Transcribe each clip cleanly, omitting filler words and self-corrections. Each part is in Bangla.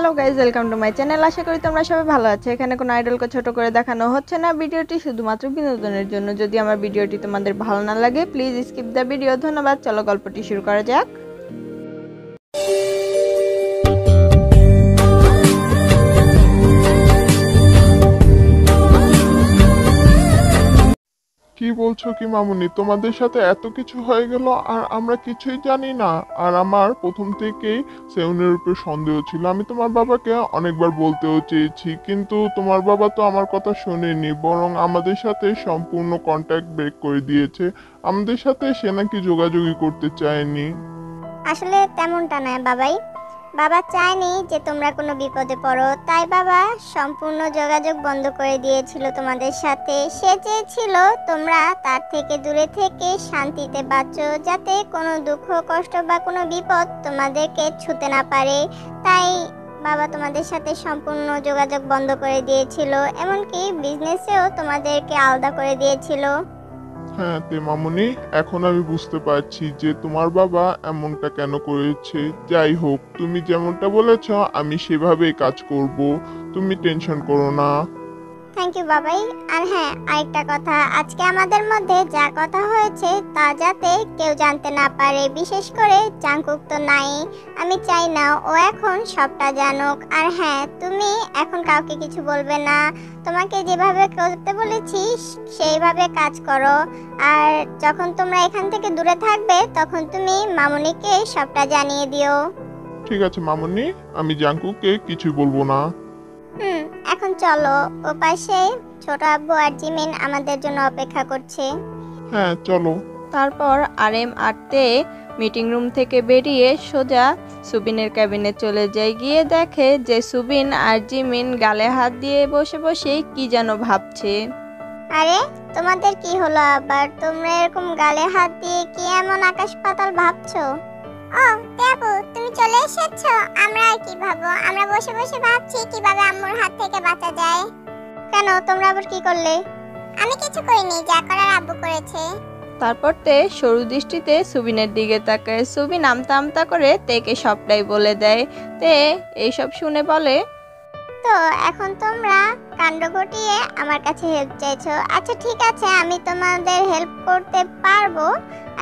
Hello guys, welcome to my channel. আশা করি তোমরা সবাই ভালো আছো। এখানে কোনো আইডলকে ছোট করে দেখানো হচ্ছে না, ভিডিওটি শুধুমাত্র বিনোদনের জন্য। যদি আমার ভিডিওটি তোমাদের ভালো না লাগে প্লিজ স্কিপ দ্য ভিডিও। ধন্যবাদ। চলো গল্পটি শুরু করা যাক। কি বলছো কি মামুনি, তোমাদের সাথে এত কিছু হয়ে গেল আর আমরা কিছুই জানি না? আর আমার প্রথম থেকেই সেউনের উপর সন্দেহ ছিল। আমি তোমার বাবাকে অনেকবার বলতেও চেয়েছি, কিন্তু তোমার বাবা তো আমার কথা শোনেনি, বরং আমাদের সাথে সম্পূর্ণ কন্ট্যাক্ট ব্রেক করে দিয়েছে। আমাদের সাথে সে নাকি যোগাযোগই করতে চায়নি। আসলে তেমনটা নয় বাবাই। বাবা চায়নি যে তোমরা কোনো বিপদে পড়ো, তাই বাবা সম্পূর্ণ যোগাযোগ বন্ধ করে দিয়েছিল তোমাদের সাথে। সে চেয়েছিল তোমরা তার থেকে দূরে থেকে শান্তিতে বাঁচো, যাতে কোনো দুঃখ কষ্ট বা কোনো বিপদ তোমাদেরকে ছুঁতে না পারে। তাই বাবা তোমাদের সাথে সম্পূর্ণ যোগাযোগ বন্ধ করে দিয়েছিল, এমনকি বিজনেসেও তোমাদেরকে আলাদা করে দিয়েছিল। হ্যাঁ তে মামুনি, এখন আমি বুঝতে পারছি যে তোমার বাবা এমনটা কেন করেছে। যাই হোক, তুমি যেমনটা বলেছ আমি সেভাবেই কাজ করব, তুমি টেনশন করো না। থ্যাংক ইউ বাবাই। আর হ্যাঁ, আরেকটা কথা, আজকে আমাদের মধ্যে যা কথা হয়েছে তা যাতে কেউ জানতে না পারে, বিশেষ করে জাংকুক তো নাই। আমি চাই না ও এখন সবটা জানুক। আর হ্যাঁ, তুমি এখন কাউকে কিছু বলবে না। তোমাকে যেভাবে করতে বলেছি সেইভাবে কাজ করো। আর যখন তোমরা এখান থেকে দূরে থাকবে তখন তুমি মামুনিকে সবটা জানিয়ে দিও। ঠিক আছে মামুনি, আমি জাঙ্কুকে কিছু বলবো না। এখন চলো, ও পাশে ছোট আব্বু আর জিমিন আমাদের জন্য অপেক্ষা করছে। হ্যাঁ চলো। তারপর আরএম আটতে মিটিং রুম থেকে বেরিয়ে সোজা সুবিনের ক্যাবিনে চলে যায়। গিয়ে দেখে যে সুবিন আর জিমিন গালে হাত দিয়ে বসে বসে কি যেন ভাবছে। আরে তোমাদের কি হলো আবার? তোমরা এরকম গালে হাত দিয়ে কি এমন আকাশ পাতাল ভাবছো? ও দেবু, তুমি চলে এসেছো। আমরা আর কি ভাববো? আমরা বসে বসে ভাবছি কিভাবে আম্মুর হাত থেকে বাঁচা যায়। কেন, তোমরা আবার কি করলে? আমি কিছু করিনি, যা করার আব্বু করেছে। তারপর তে সরু দৃষ্টিতে সুবিনের দিকে তাকায়। সুবিন আমতা আমতা করে তেকে সবটাই বলে দেয়। তে এইসব শুনে বলে, তো এখন তোমরা কাণ্ড ঘটিয়ে আমার কাছে হেল্প চাইছো। আচ্ছা ঠিক আছে, আমি তোমাদের হেল্প করতে পারবো।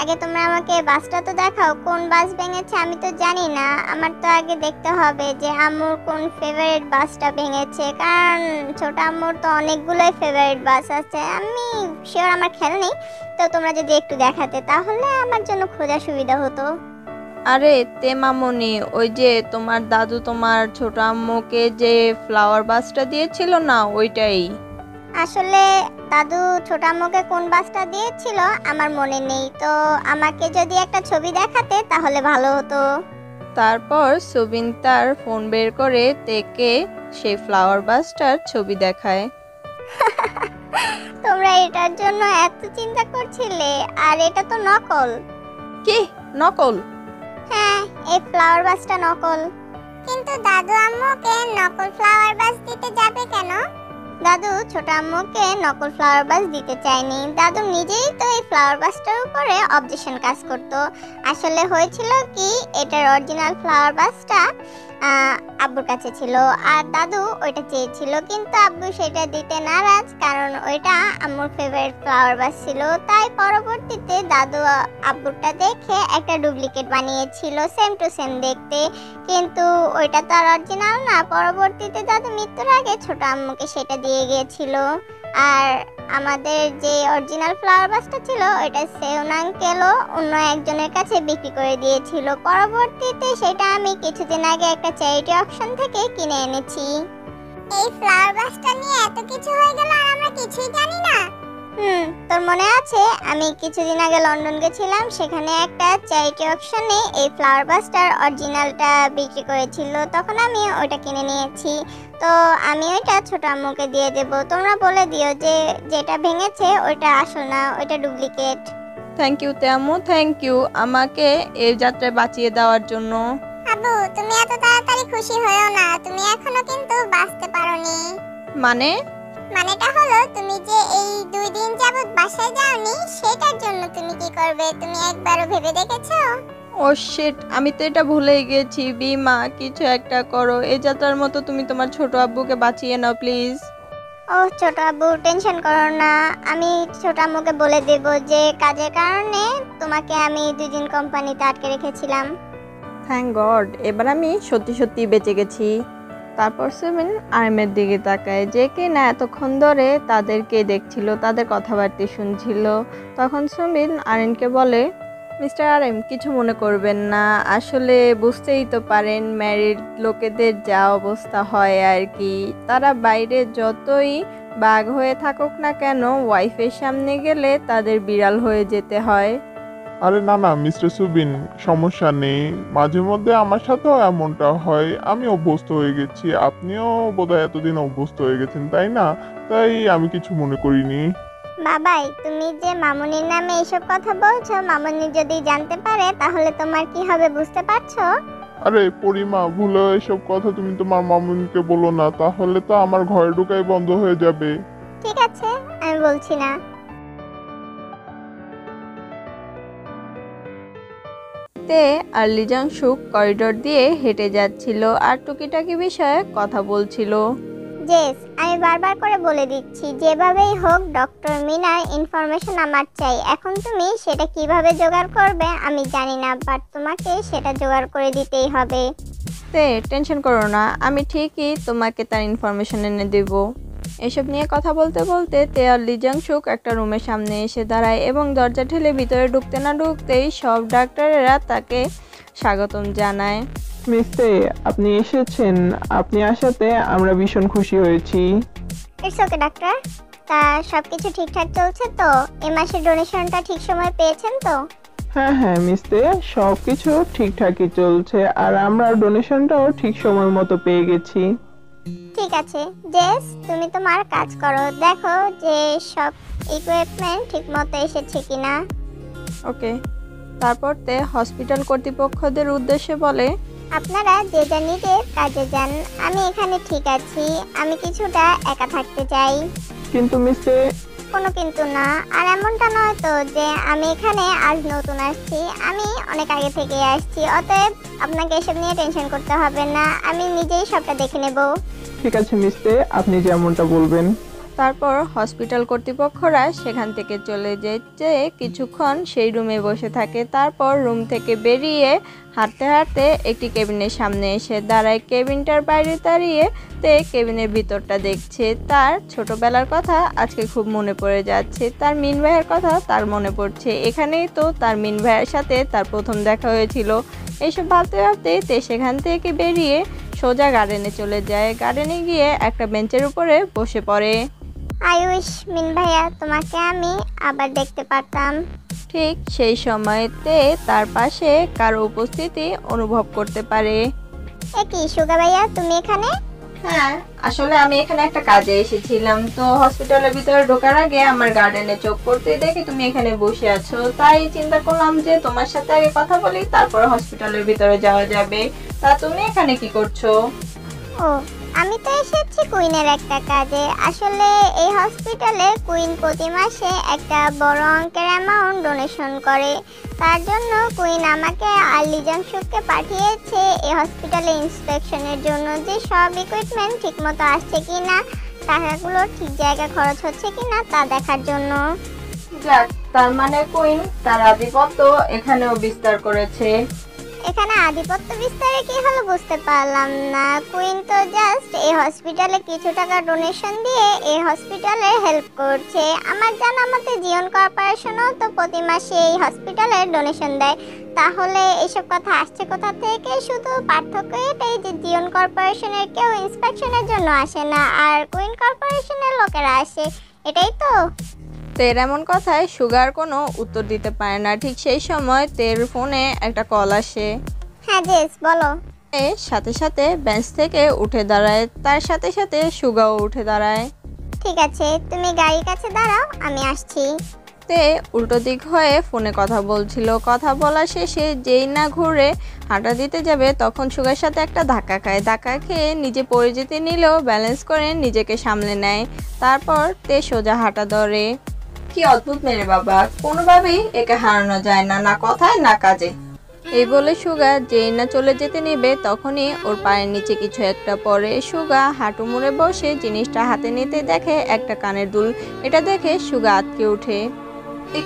আগে তোমরা আমাকে বাসটা তো দেখাও, কোন বাস ভেঙেছে আমি তো জানি না। আমার তো আগে দেখতে হবে যে আম্মুর কোন ফেভারিট বাসটা ভেঙেছে, কারণ ছোট আম্মুর তো অনেকগুলোই ফেভারিট বাস আছে। আমি শিওর আমার খেয়াল নেই। তো তোমরা যদি একটু দেখাতে তাহলে আমার জন্য খোঁজা সুবিধা হতো। আরে তে মামনি, ওই যে তোমার দাদু তোমার ছোট আম্মুকে যে ফ্লাওয়ার বাসটা দিয়েছিল না, ওইটাই। আসলে দাদু ছোট আম্মুকে কোন বাসটা দিয়েছিল আমার মনে নেই, তো আমাকে যদি একটা ছবি দেখাতে তাহলে ভালো হতো। তারপর সুবিন তার ফোন বের করে তেকে সেই ফ্লাওয়ার বাসটার ছবি দেখায়। তোমরা এটার জন্য এত চিন্তা করছিলে? আর এটা তো নকল। কি নকল? হ্যাঁ, এই ফ্লাওয়ার বাসটা নকল। কিন্তু দাদু আম্মুকে নকল ফ্লাওয়ার বাস দিতে যাবে কেন? দাদু ছোট আম্মুকে নকল ফ্লাওয়ার বাস দিতে চায়নি। দাদু নিজেই তো এই ফ্লাওয়ার বাসটার উপরে অবজেকশন কাজ করত। আসলে হয়েছিল কি, এটার অরিজিনাল ফ্লাওয়ার বাসটা আব্বুর কাছে ছিল, আর দাদু ওইটা চেয়েছিল, কিন্তু আব্বু সেটা দিতে নারাজ, কারণ ওইটা আম্মুর ফেভারিট ফ্লাওয়ার বাস ছিল। তাই পরবর্তীতে দাদু আব্বুরটা দেখে একটা ডুপ্লিকেট বানিয়েছিল, সেম টু সেম দেখতে, কিন্তু ওইটা তো আর অরিজিনাল না। পরবর্তীতে দাদু মৃত্যুর আগে ছোট আম্মুকে সেটা দিয়ে গিয়েছিল। আর আমাদের যে অরিজিনাল ফ্লাওয়ার বাসটা ছিল ওইটা সেউন আঙ্কেলও অন্য একজনের কাছে বিক্রি করে দিয়েছিল। পরবর্তীতে সেটা আমি কিছুদিন আগে একটা চ্যারিটি অকশন থেকে কিনে এনেছি। এই ফ্লাওয়ার বাসটা নিয়ে এত কিছু হয়ে গেল আর আমরা কিছুই জানি না। তোর মনে আছে আমি কিছুদিন আগে লন্ডন গেছিলাম, সেখানে একটা চ্যারিটি অকশনে এই ফ্লাওয়ার বাসটার অরিজিনালটা বিক্রি করেছিল, তখন আমি ওইটা কিনে নিয়েছি। তো আমি ওইটা ছোট আম্মুকে দিয়ে দেব। তোমরা বলে দিও যে যেটা ভেঙেছে ওইটা আসল না, ওইটা ডুপ্লিকেট। থ্যাংক ইউ তে আম্মু, থ্যাংক ইউ আমাকে এই যাত্রায় বাঁচিয়ে দেওয়ার জন্য। আব্বু, তুমি এত তাড়াতাড়ি খুশি হয়েও না, তুমি এখনো কিন্তু বাঁচতে পারোনি। মানেটা হলো তুমি যে এই 2 দিন যাবত বাসায় যাওনি, সেটার জন্য তুমি কি করবে তুমি একবারও ভেবে দেখেছো? ও শিট, আমি তো এটা ভুলেই গেছি। বিমা, কিছু একটা করো, এই যাত্রার মতো তুমি তোমার ছোট আব্বুকে বাঁচিয়ে নাও প্লিজ। ও ছোট আব্বু, টেনশন করো না, আমি ছোট আম্মুকে বলে দেব যে কাজের কারণে তোমাকে আমি 2 দিন কোম্পানিতে আটকে রেখেছিলাম। থ্যাংক গড, এবার আমি সত্যি সত্যি বেঁচে গেছি। তারপর সুবিন আরএমের দিকে তাকায়, যে কিনা এতক্ষণ ধরে তাদেরকে দেখছিল, তাদের কথাবার্তা শুনছিল। তখন সুবিন আরএনকে বলে, মিস্টার আরএম, কিছু মনে করবেন না, আসলে বুঝতেই তো পারেন ম্যারিড লোকেদের যা অবস্থা হয় আর কি। তারা বাইরে যতই বাঘ হয়ে থাকুক না কেন, ওয়াইফের সামনে গেলে তাদের বিড়াল হয়ে যেতে হয়। আরে না না মিস্টার সুবিন, সমস্যা নেই, মাঝে মধ্যে আমার সাথেও এমনটা হয়, আমি অভ্যস্ত হয়ে গেছি, আপনিও বোধহয় এতদিন অভ্যস্ত হয়ে গেছেন তাই না? তাই আমি কিছু মনে করিনি। বাবাই, তুমি যে মামুনির নামে এইসব কথা বলছো, মামুনি যদি জানতে পারে তাহলে তোমার কি হবে বুঝতে পারছো? আরে পরিমা, ভুলে এসব কথা তুমি তোমার মামুনিকে বলো না, তাহলে তো আমার ঘরে ঢোকাই বন্ধ হয়ে যাবে। ঠিক আছে, আমি বলছি না। তে আর লিজাংশুক করিডোর দিয়ে হেঁটে যাচ্ছিল আর টুকিটাকি বিষয়ে কথা বলছিল। জেস, আমি বারবার করে বলে দিচ্ছি, যেভাবেই হোক ডক্টর মিনার ইনফরমেশন আমার চাই। এখন তুমি সেটা কিভাবে জোগাড় করবে আমি জানি না, বাট তোমাকে সেটা জোগাড় করে দিতেই হবে। তে টেনশন করো না, আমি ঠিকই তোমাকে তার ইনফরমেশন এনে দেব। এসব নিয়ে কথা বলতে বলতে তে আর লিজাংশুক একটা রুমের সামনে এসে দাঁড়ায় এবং দরজা ঠেলে ভিতরে ঢুকতে না ঢুকতেই সব ডাক্তারেরা তাকে স্বাগতম জানায়। মিস্তে, আপনি এসেছেন। আপনি আসাতে আমরা ভীষণ খুশি হয়েছি। It's okay doctor. তা সব কিছু ঠিকঠাক চলছে তো? এই মাসের ডোনেশনটা ঠিক সময় পেয়েছেন তো? হ্যাঁ হ্যাঁ মিস্তে, সব কিছু ঠিকঠাকই চলছে আর আমরা ডোনেশনটাও ঠিক সময় মতো পেয়ে গেছি। ঠিক আছে জেস, তুমি তোমার কাজ করো, দেখো যে সব ইকুইপমেন্ট ঠিক মতো এসেছে কিনা। ওকে। তারপর তে হসপিটাল কর্তৃপক্ষদের উদ্দেশ্যে বলে, আপনারা যে যা নিজের কাজে যান, আমি এখানে ঠিক আছি, আমি কিছুটা একা থাকতে চাই। কিন্তু মিস্তে, কোনো কিন্তু না, আর এমনটা নয় তো যে আমি এখানে আজ নতুন আসছি, আমি অনেক আগে থেকে আসছি, অতএব আপনাকে এসব নিয়ে টেনশন করতে হবে না, আমি নিজেই সবটা দেখে নেব। ঠিক আছে মিস্তে, আপনি যেমনটা বলবেন। তারপর হসপিটাল কর্তৃপক্ষরা সেখান থেকে চলে যেতে কিছুক্ষণ সেই রুমে বসে থাকে। তারপর রুম থেকে বেরিয়ে হাঁটতে হাঁটতে একটি কেবিনের সামনে এসে দাঁড়ায়। কেবিনটার বাইরে দাঁড়িয়ে তে কেবিনের ভিতরটা দেখছে। তার ছোটবেলার কথা আজকে খুব মনে পড়ে যাচ্ছে, তার মিন ভাইয়ের কথা তার মনে পড়ছে, এখানেই তো তার মিন ভাইয়ের সাথে তার প্রথম দেখা হয়েছিল। এইসব ভাবতে ভাবতে তে সেখান থেকে বেরিয়ে সোজা গার্ডেনে চলে যায়। গার্ডেনে গিয়ে একটা বেঞ্চের উপরে বসে পড়ে। আই উইশ মিন ভাইয়া, তোমাকে আমি আবার দেখতে পারতাম। ঠিক সেই সময়তে তার পাশে কারো উপস্থিতি অনুভব করতে পারে। এ কি সুগা ভাইয়া, তুমি এখানে? হ্যাঁ, আসলে আমি এখানে একটা কাজে এসেছিলাম, তো হসপিটালের ভিতরে ঢোকার আগে আমার গার্ডেনে চোখ পড়তে দেখে তুমি এখানে বসে আছো, তাই চিন্তা করলাম যে তোমার সাথে আগে কথা বলি, তারপর হসপিটালের ভিতরে যাওয়া যাবে। তা তুমি এখানে কি করছো? ও, আমি তো এসেছি কুইনের একটা কাজে। আসলে এই হসপিটালে কুইন প্রতি মাসে একটা বড় অঙ্কের অ্যামাউন্ট ডোনেশন করে, তার জন্য কুইন আমাকে আর লিজাংশুককে পাঠিয়েছে এই হসপিটালে ইন্সপেকশনের জন্য, যে সব ইকুইপমেন্ট ঠিকমতো আসছে কিনা, টাকাগুলো ঠিক জায়গায় খরচ হচ্ছে কিনা তা দেখার জন্য। যাক, তার মানে কুইন তার আধিপত্য এখানেও বিস্তার করেছে। এখানে আধিপত্য বিস্তারে কি হলো বুঝতে পারলাম না। কুইন তো জাস্ট এই হসপিটালে কিছু টাকা ডোনেশন দিয়ে এই হসপিটালে হেল্প করছে। আমার জানা মতে জিওন কর্পোরেশনও তো প্রতি মাসে এই হসপিটালে ডোনেশন দেয়। তাহলে এইসব কথা আসছে কোথা থেকে? শুধু পার্থক্য এটাই যে জিওন কর্পোরেশনের কেউ ইন্সপেকশনের জন্য আসে না, আর কুইন কর্পোরেশনের লোকেরা আসে, এটাই তো। তের এমন কথায় সুগার কোনো উত্তর দিতে পারে না। ঠিক সেই সময় তের ফোনে একটা কল আসে। হ্যাঁ জেস, বলো। এর সাথে সাথে বেঞ্চ থেকে উঠে দাঁড়ায়, তার সাথে সাথে সুগাও উঠে দাঁড়ায়। ঠিক আছে, তুমি গাড়ির কাছে দাঁড়াও, আমি আসছি। তে উল্টো দিক হয়ে ফোনে কথা বলছিল। কথা বলা শেষে যেই না ঘুরে হাঁটা দিতে যাবে তখন সুগার সাথে একটা ধাক্কা খায়। ধাক্কা খেয়ে নিজে পড়ে যেতে নিলেও ব্যালেন্স করে নিজেকে সামলে নেয়। তারপর তে সোজা হাঁটা ধরে। কি অদ্ভুত মেরে বাবা, কোনোভাবেই একে হারানো যায় না, না কথায় না কাজে। এই বলে সুগা যেই না চলে যেতে নেবে তখনই ওর পায়ের নিচে কিছু একটা পড়ে। সুগা হাঁটু মুড়ে বসে জিনিসটা হাতে নিতে দেখে একটা কানের দুল। এটা দেখে সুগা আঁতকে ওঠে।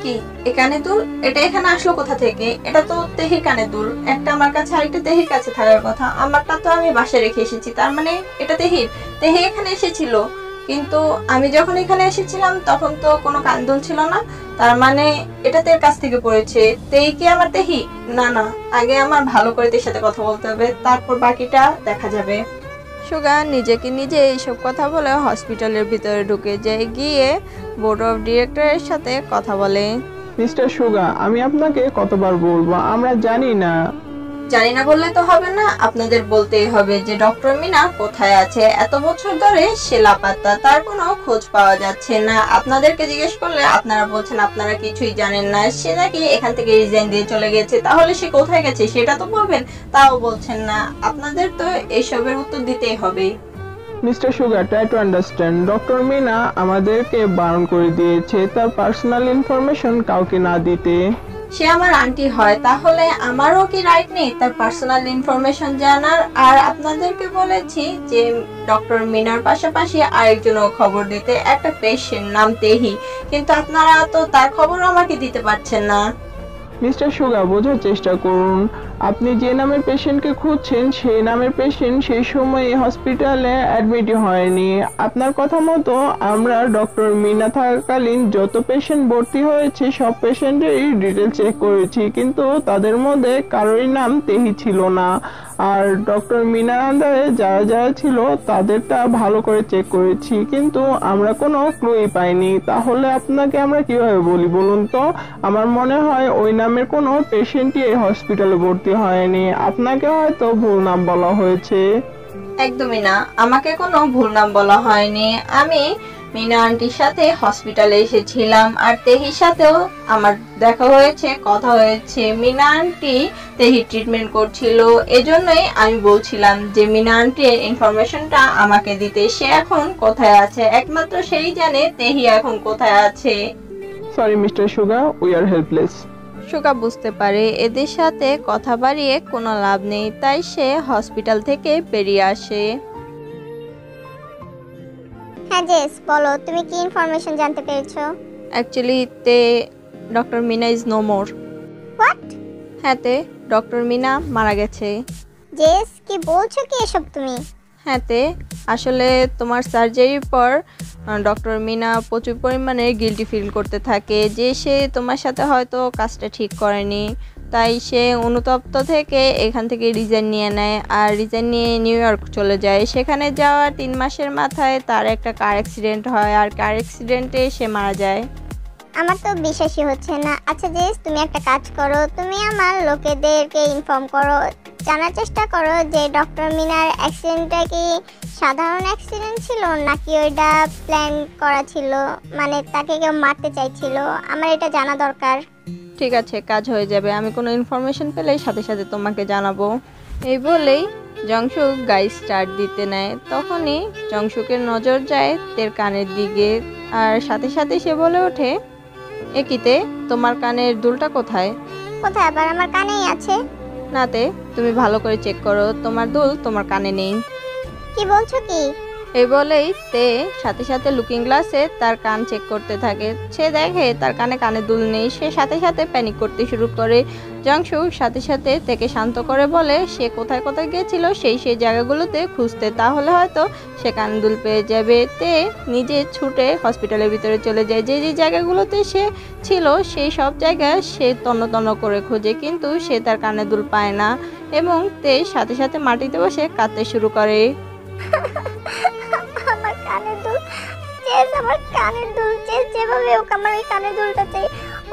কি এ কানের দুল? এটা এখানে আসলো কোথা থেকে? এটা তো তেহির কানের দুল। একটা আমার কাছে আরেকটা তেহির কাছে থাকার কথা। আমারটা তো আমি বাসায় রেখে এসেছি, তার মানে এটা তেহির। তেহি এখানে এসেছিল, কিন্তু আমি যখন এখানে এসেছিলাম তখন তো কোনো কান দুল ছিল না, তার মানে এটা তের কাছ থেকে পড়েছে। তেহি কি আমার তেহি? না না, আগে আমার ভালো করে তের সাথে কথা বলতে হবে, তারপর বাকিটা দেখা যাবে। সুগা নিজেকে নিজে এইসব কথা বলে হসপিটালের ভিতরে ঢুকে যায়, গিয়ে বোর্ড অফ ডিরেক্টরের সাথে কথা বলে। মিস্টার সুগা, আমি আপনাকে কতবার বলবো, আমরা জানি না। জানি না বললে তো হবে না, আপনাদের বলতেই হবে যে ডক্টর মিনা কোথায় আছে। এত বছর ধরে সে লাপাত্তা, তার কোনো খোঁজ পাওয়া যাচ্ছে না। আপনাদেরকে জিজ্ঞেস করলে আপনারা বলছেন আপনারা কিছুই জানেন না। সে নাকি এখান থেকে রিজাইন দিয়ে চলে গেছে, তাহলে সে কোথায় গেছে সেটা তো বলবেন, তাও বলছেন না। আপনাদের তো এইসবের উত্তর দিতেই হবে। Mister Suga, try to understand. Doctor Mina আমাদেরকে বারণ করে দিয়েছে তার পার্সোনাল ইনফরমেশন কাউকে না দিতে। সে আমার আন্টি হয়, তাহলে আমারও কি রাইট নেই তার পার্সোনাল ইনফরমেশন জানার? আর আপনাদেরকে বলেছি যে ডক্টর মিনার পাশাপাশি আরেকজনও খবর দিতে, একটা পেশেন্ট নাম তেহি, কিন্তু আপনারা তো তার খবর আমাকে দিতে পারছেন না। মিস্টার সুগা, বোঝার চেষ্টা করুন। আপনি যে নামের পেশেন্টকে খুঁজছেন সেই নামের পেশেন্ট সেই সময় হসপিটালে অ্যাডমিট হয়নি। আপনার কথা মতো আমরা ডক্টর মিনা থাকাকালীন যত পেশেন্ট ভর্তি হয়েছে সব পেশেন্টেরই ডিটেল চেক করেছি, কিন্তু তাদের মধ্যে কারোরই নাম তেহি ছিল না। আর ডক্টর মিনার আন্ডারে যারা যারা ছিল তাদেরটা ভালো করে চেক করেছি, কিন্তু আমরা কোনো ক্লুই পাইনি। তাহলে আপনাকে আমরা কিভাবে বলি বলুন তো? আমার মনে হয় ওই নামের কোনো পেশেন্টই এই হসপিটালে ভর্তি হয়নি। আপনাকে হয়তো ভুল নাম বলা হয়েছে। একদমই না, আমাকে কোনো ভুল নাম বলা হয়নি। আমি মিনা আন্টির সাথে হসপিটালে এসেছিলাম, আর তেহির সাথেও আমার দেখা হয়েছে, কথা হয়েছে। মিনা আন্টি তেহি ট্রিটমেন্ট করছিল, এজন্যই আমি বলছিলাম যে মিনা আন্টির ইনফরমেশনটা আমাকে দিতে। সে এখন কোথায় আছে একমাত্র সেই জানে তেহি এখন কোথায় আছে। Sorry mister Suga, we are helpless. Suga বুঝতে পারে এদের সাথে কথা বাড়িয়ে কোনো লাভ নেই, তাই সে হসপিটাল থেকে বেরিয়ে আসে। হ্যাঁ জেস, বলো তুমি কি ইনফরমেশন জানতে পেরেছো? Actually doctor Meena is no more. What? হ্যাঁ ডক্টর মিনা মারা গেছে। জেস, কি বলছো কি এসব তুমি? হ্যাঁ আসলে তোমার সার্জারির পর ডক্টর মিনা প্রচুর পরিমাণে গিল্টি ফিল করতে থাকে যে সে তোমার সাথে হয়তো কাজটা ঠিক করেনি, তাই সে অনুতপ্ত থেকে এখান থেকে রিজাইন নিয়ে নেয়, আর রিজাইন নিয়ে নিউ ইয়র্ক চলে যায়। সেখানে যাওয়ার 3 মাসের মাথায় তার একটা কার অ্যাক্সিডেন্ট হয়, আর কার অ্যাক্সিডেন্টে সে মারা যায়। আমার তো বিশ্বাসই হচ্ছে না। আচ্ছা জেস, তুমি একটা কাজ করো, তুমি আমার লোকেদেরকে ইনফর্ম করো, জানার চেষ্টা করো যে ডক্টর মিনার অ্যাক্সিডেন্টটা কি সাধারণ অ্যাক্সিডেন্ট ছিল নাকি ওইটা প্ল্যান করা ছিল, মানে তাকে কেউ মারতে চাইছিল। আমার এটা জানা দরকার। ঠিক আছে, কাজ হয়ে যাবে। আমি কোনো ইনফরমেশন পেলেই সাথে সাথে তোমাকে জানাবো। এই বলেই জংশুক গাড়ি স্টার্ট দিতে নেয়। তখনই জংশুকের নজর যায় তের কানের দিকে, আর সাথে সাথে সে বলে ওঠে, একিতে তোমার কানের দুলটা কোথায়? কোথায় আবার? আমার কানেই আছে। নাতে, তুমি ভালো করে চেক করো, তোমার দুল তোমার কানে নেই। কি বলছো কি? এই বলেই তে সাথে সাথে লুকিং গ্লাসে তার কান চেক করতে থাকে। সে দেখে তার কানে দুল নেই। সে সাথে সাথে প্যানিক করতে শুরু করে। জংশু সাথে সাথে তেকে শান্ত করে বলে সে কোথায় কোথায় গিয়েছিল সেই জায়গাগুলোতে খুঁজতে, তাহলে হয়তো সে কান দুল পেয়ে যাবে। তে নিজে ছুটে হসপিটালের ভিতরে চলে যায়। যে জায়গাগুলোতে সে ছিল সেই সব জায়গায় সে তন্ন তন্ন করে খোঁজে, কিন্তু সে তার কানে দুল পায় না, এবং তে সাথে সাথে মাটিতে বসে কাঁদতে শুরু করে। আমার কানের দুল, জেস আমার কানের দুল, জেস যেভাবে হোক আমার ওই কানের দুলটা চাই।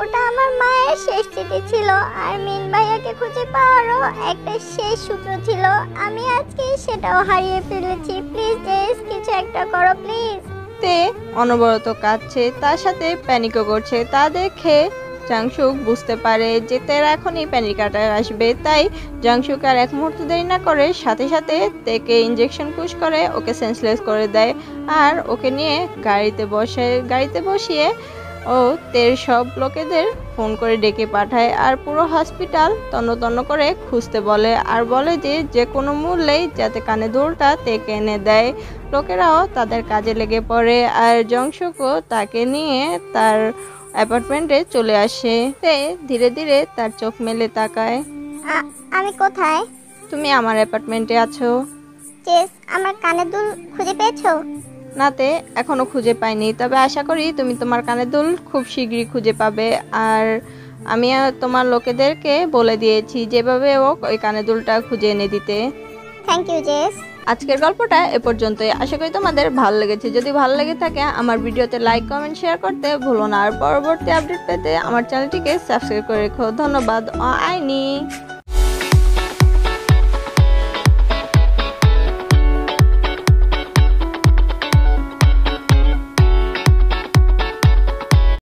ওটা আমার মায়ের শেষ চিঠি ছিল, আর মিন ভাইয়াকে খুঁজে পাওয়ারও একটা শেষ সূত্র ছিল। আমি আজকে সেটাও হারিয়ে ফেলেছি। প্লিজ জেস, কিছু একটা করো প্লিজ। তে অনবরত কাঁদছে, তার সাথে প্যানিকও করছে। তা দেখে জাংশুক বুঝতে পারে যে তের এখনই প্যানিক অ্যাটাক আসবে, তাই জাংশুক আর এক মুহূর্ত দেরি না করে সাথে সাথে তেকে ইঞ্জেকশন পুশ করে ওকে সেন্সলেস করে দেয়, আর ওকে নিয়ে গাড়িতে বসিয়ে ও তের সব লোকেদের ফোন করে ডেকে পাঠায় আর পুরো হসপিটাল তন্ন তন্ন করে খুঁজতে বলে আর বলে যে যে কোনো মূল্যেই যাতে কানে দুলটা তেকে এনে দেয়। লোকেরাও তাদের কাজে লেগে পড়ে আর জংশুকও তাকে নিয়ে তার অ্যাপার্টমেন্টে চলে আসে। তে ধীরে ধীরে তার চোখ মেলে তাকায়। আমি কোথায়? তুমি আমার অ্যাপার্টমেন্টে আছো। জেস, আমার কানের দুল খুঁজে পেয়েছো? নাতে এখনো খুঁজে পাইনি, তবে আশা করি তুমি তোমার কানের দুল খুব শীঘ্রই খুঁজে পাবে। আর আমি তোমার লোকেদেরকে বলে দিয়েছি যেভাবে হোক ওই কানের দুলটা খুঁজে এনে দিতে। Thank you Jess. আজকের গল্পটা এ পর্যন্তই। আশা করি তোমাদের ভালো লেগেছে। যদি ভালো লেগে থাকে আমার ভিডিওতে লাইক কমেন্ট শেয়ার করতে ভুলো না। আর পরবর্তী আপডেট পেতে আমার চ্যানেলটিকে সাবস্ক্রাইব করে রেখো। ধন্যবাদ। আইনি।